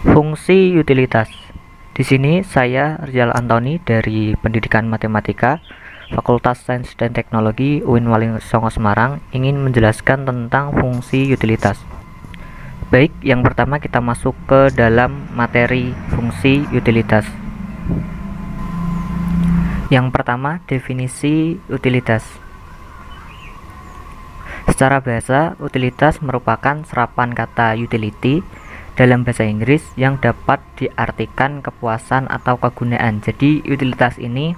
Fungsi utilitas. Di sini saya Rizal Antoni dari Pendidikan Matematika, Fakultas Sains dan Teknologi UIN Walingisongo Semarang ingin menjelaskan tentang fungsi utilitas. Baik, yang pertama kita masuk ke dalam materi fungsi utilitas. Yang pertama, definisi utilitas. Secara bahasa, utilitas merupakan serapan kata utility dalam bahasa Inggris yang dapat diartikan kepuasan atau kegunaan. Jadi utilitas ini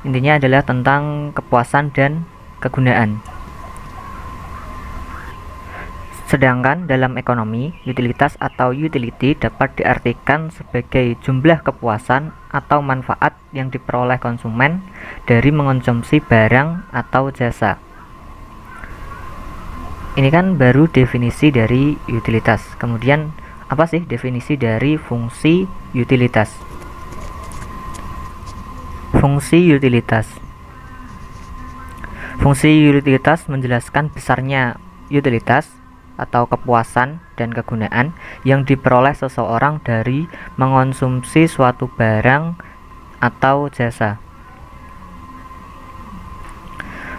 intinya adalah tentang kepuasan dan kegunaan. Sedangkan dalam ekonomi, utilitas atau utility dapat diartikan sebagai jumlah kepuasan atau manfaat yang diperoleh konsumen dari mengonsumsi barang atau jasa. Ini kan baru definisi dari utilitas. Kemudian apa sih definisi dari fungsi utilitas? Fungsi utilitas. Fungsi utilitas menjelaskan besarnya utilitas atau kepuasan dan kegunaan yang diperoleh seseorang dari mengonsumsi suatu barang atau jasa.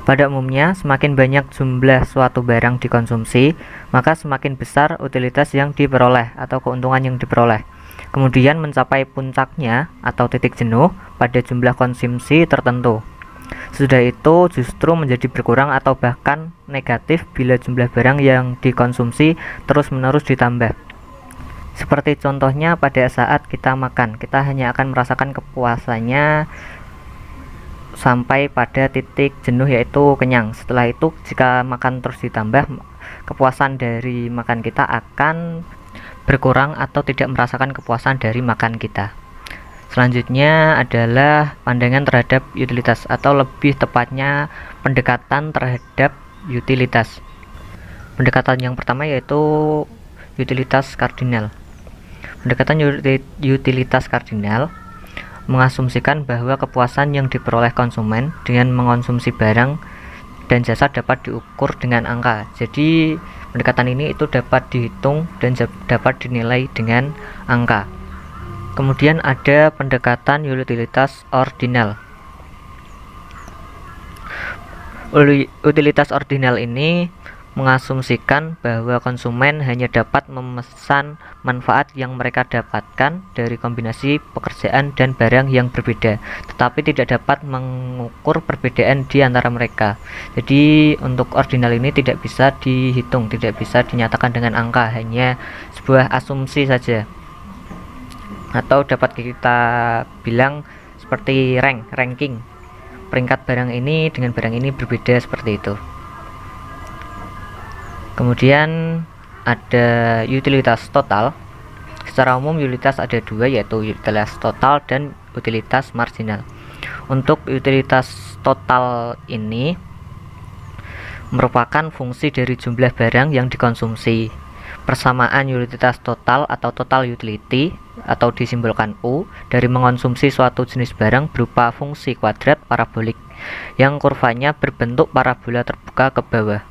Pada umumnya, semakin banyak jumlah suatu barang dikonsumsi, maka semakin besar utilitas yang diperoleh atau keuntungan yang diperoleh. Kemudian mencapai puncaknya atau titik jenuh pada jumlah konsumsi tertentu. Sudah itu justru menjadi berkurang atau bahkan negatif bila jumlah barang yang dikonsumsi terus-menerus ditambah. Seperti contohnya pada saat kita makan, kita hanya akan merasakan kepuasannya sampai pada titik jenuh yaitu kenyang. Setelah itu jika makan terus ditambah, kepuasan dari makan kita akan berkurang atau tidak merasakan kepuasan dari makan kita. Selanjutnya adalah pandangan terhadap utilitas atau lebih tepatnya pendekatan terhadap utilitas. Pendekatan yang pertama yaitu utilitas kardinal. Pendekatan utilitas kardinal mengasumsikan bahwa kepuasan yang diperoleh konsumen dengan mengonsumsi barang dan jasa dapat diukur dengan angka. Jadi pendekatan ini itu dapat dihitung dan dapat dinilai dengan angka. Kemudian ada pendekatan utilitas ordinal. Utilitas ordinal ini mengasumsikan bahwa konsumen hanya dapat memesan manfaat yang mereka dapatkan dari kombinasi pekerjaan dan barang yang berbeda, tetapi tidak dapat mengukur perbedaan di antara mereka. Jadi untuk ordinal ini tidak bisa dihitung, tidak bisa dinyatakan dengan angka, hanya sebuah asumsi saja. Atau dapat kita bilang seperti ranking. Peringkat barang ini dengan barang ini berbeda seperti itu. Kemudian ada utilitas total. Secara umum utilitas ada dua, yaitu utilitas total dan utilitas marginal. Untuk utilitas total ini merupakan fungsi dari jumlah barang yang dikonsumsi. Persamaan utilitas total atau total utility atau disimbolkan U dari mengonsumsi suatu jenis barang berupa fungsi kuadrat parabolik yang kurvanya berbentuk parabola terbuka ke bawah.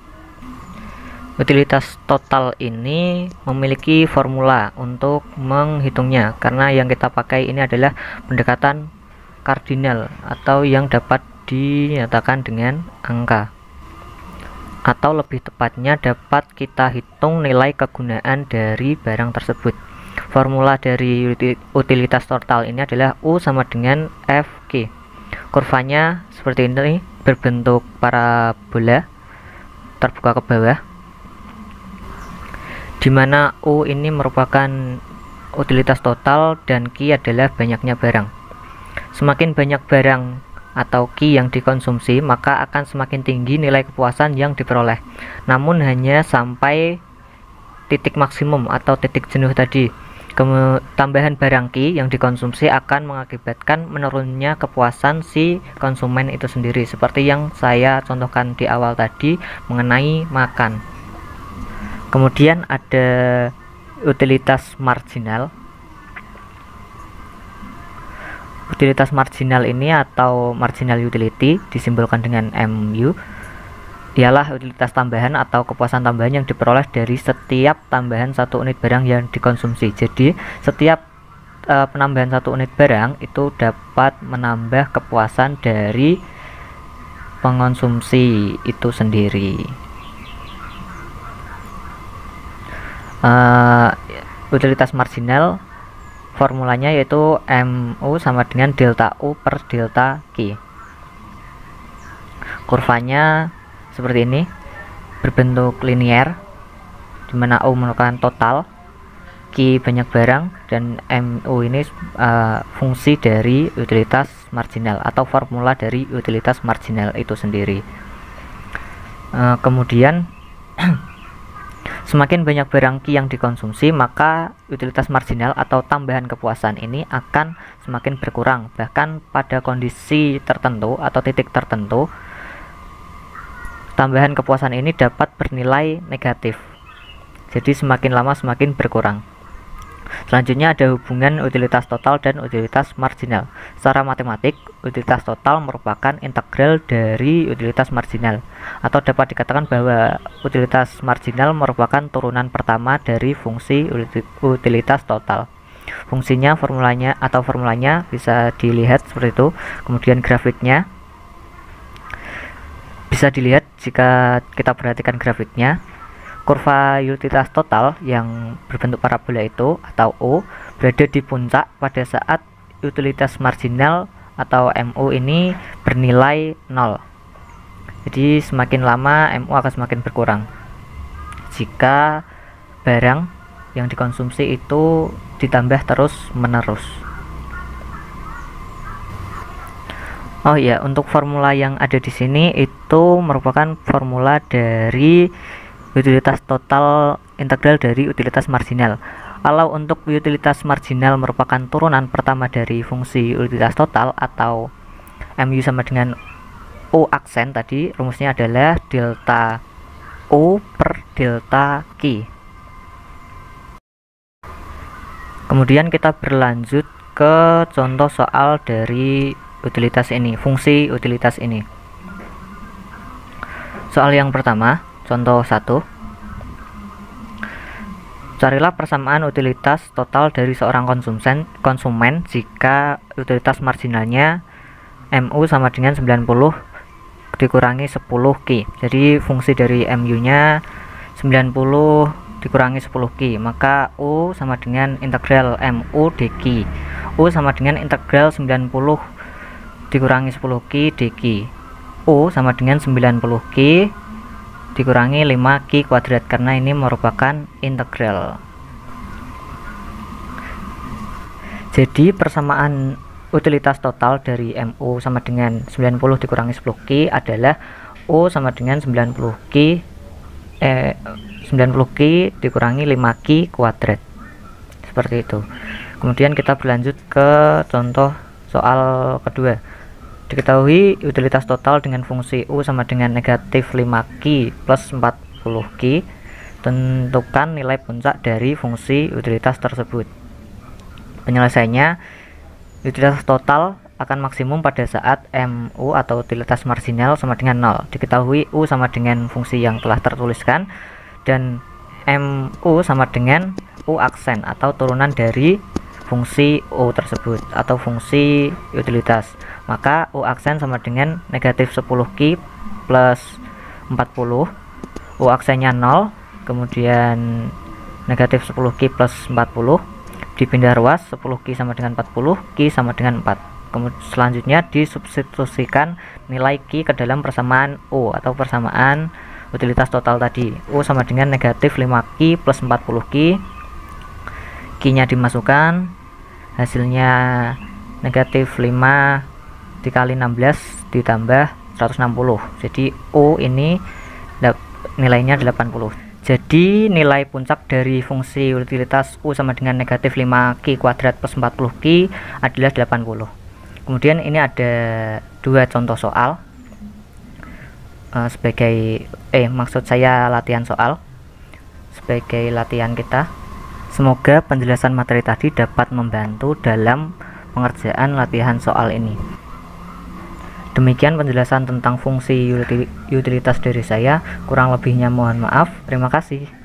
Utilitas total ini memiliki formula untuk menghitungnya, karena yang kita pakai ini adalah pendekatan kardinal atau yang dapat dinyatakan dengan angka, atau lebih tepatnya dapat kita hitung nilai kegunaan dari barang tersebut. Formula dari utilitas total ini adalah U sama dengan FQ. Kurvanya seperti ini, berbentuk parabola terbuka ke bawah, di mana U ini merupakan utilitas total dan Q adalah banyaknya barang. Semakin banyak barang atau Q yang dikonsumsi, maka akan semakin tinggi nilai kepuasan yang diperoleh. Namun hanya sampai titik maksimum atau titik jenuh tadi. Tambahan barang Q yang dikonsumsi akan mengakibatkan menurunnya kepuasan si konsumen itu sendiri, seperti yang saya contohkan di awal tadi mengenai makan. Kemudian ada utilitas marginal. Utilitas marginal ini atau marginal utility disimbolkan dengan MU ialah utilitas tambahan atau kepuasan tambahan yang diperoleh dari setiap tambahan 1 unit barang yang dikonsumsi. Jadi setiap penambahan 1 unit barang itu dapat menambah kepuasan dari pengonsumsi itu sendiri. Utilitas marginal formulanya yaitu MU sama dengan delta U per delta Q. Kurvanya seperti ini, berbentuk linear, di mana U merupakan total, Q banyak barang, dan MU ini fungsi dari utilitas marginal atau formula dari utilitas marginal itu sendiri. Kemudian semakin banyak barang Q yang dikonsumsi, maka utilitas marginal atau tambahan kepuasan ini akan semakin berkurang. Bahkan pada kondisi tertentu atau titik tertentu, tambahan kepuasan ini dapat bernilai negatif. Jadi semakin lama semakin berkurang. Selanjutnya ada hubungan utilitas total dan utilitas marginal. Secara matematik, utilitas total merupakan integral dari utilitas marginal, atau dapat dikatakan bahwa utilitas marginal merupakan turunan pertama dari fungsi utilitas total. Fungsinya formulanya bisa dilihat seperti itu. Kemudian grafiknya bisa dilihat jika kita perhatikan grafiknya. Kurva utilitas total yang berbentuk parabola itu atau O berada di puncak pada saat utilitas marginal atau MU ini bernilai 0. Jadi semakin lama MU akan semakin berkurang jika barang yang dikonsumsi itu ditambah terus menerus. Oh ya, untuk formula yang ada di sini itu merupakan formula dari utilitas total integral dari utilitas marginal. Kalau untuk utilitas marginal merupakan turunan pertama dari fungsi utilitas total atau MU sama dengan O aksen tadi, rumusnya adalah delta O per delta Q. Kemudian kita berlanjut ke contoh soal dari utilitas ini, fungsi utilitas ini. Soal yang pertama, contoh 1. Carilah persamaan utilitas total dari seorang konsumen jika utilitas marginalnya MU sama dengan 90 dikurangi 10 Q. Jadi fungsi dari MU nya 90 dikurangi 10 Q, maka U sama dengan integral MU dQ. U sama dengan integral 90 dikurangi 10 Q dQ. U sama dengan 90 Q dikurangi 5 Q kuadrat, karena ini merupakan integral. Jadi persamaan utilitas total dari MU sama dengan 90 dikurangi 10 Q adalah U sama dengan 90 Q dikurangi 5 Q kuadrat. Seperti itu. Kemudian kita berlanjut ke contoh soal kedua. Diketahui utilitas total dengan fungsi U sama dengan negatif 5Q plus 40Q. Tentukan nilai puncak dari fungsi utilitas tersebut. Penyelesaiannya, utilitas total akan maksimum pada saat MU atau utilitas marginal sama dengan 0. Diketahui U sama dengan fungsi yang telah tertuliskan dan MU sama dengan U aksen atau turunan dari fungsi U tersebut atau fungsi utilitas. Maka U aksen sama dengan negatif 10Q plus 40. U aksennya 0, kemudian negatif 10Q plus 40 dipindah ruas, 10Q sama dengan 40, Q sama dengan 4. Kemudian selanjutnya disubstitusikan nilai Q ke dalam persamaan U atau persamaan utilitas total tadi. U sama dengan negatif 5Q plus 40Q. Q nya dimasukkan, hasilnya negatif 5 dikali 16 ditambah 160. Jadi U ini nilainya 80. Jadi nilai puncak dari fungsi utilitas U sama dengan negatif 5Q kuadrat plus 40Q adalah 80. Kemudian ini ada dua contoh soal maksud saya latihan soal sebagai latihan kita. Semoga penjelasan materi tadi dapat membantu dalam pengerjaan latihan soal ini. Demikian penjelasan tentang fungsi utilitas dari saya, kurang lebihnya mohon maaf. Terima kasih.